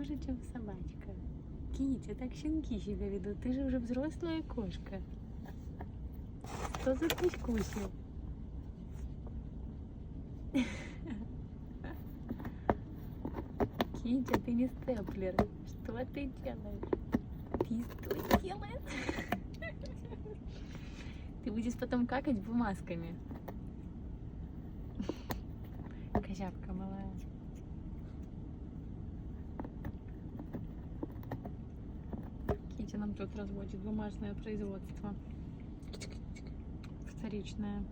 хуже, чем собачка. Китя, так щенки себя ведут. Ты же уже взрослая кошка. Что за кусь-кусю? Китя, ты не степлер. Что ты делаешь? Ты что делаешь? Ты будешь потом какать бумажками. Козявка малая. Китя нам тут разводит бумажное производство. Вторичное.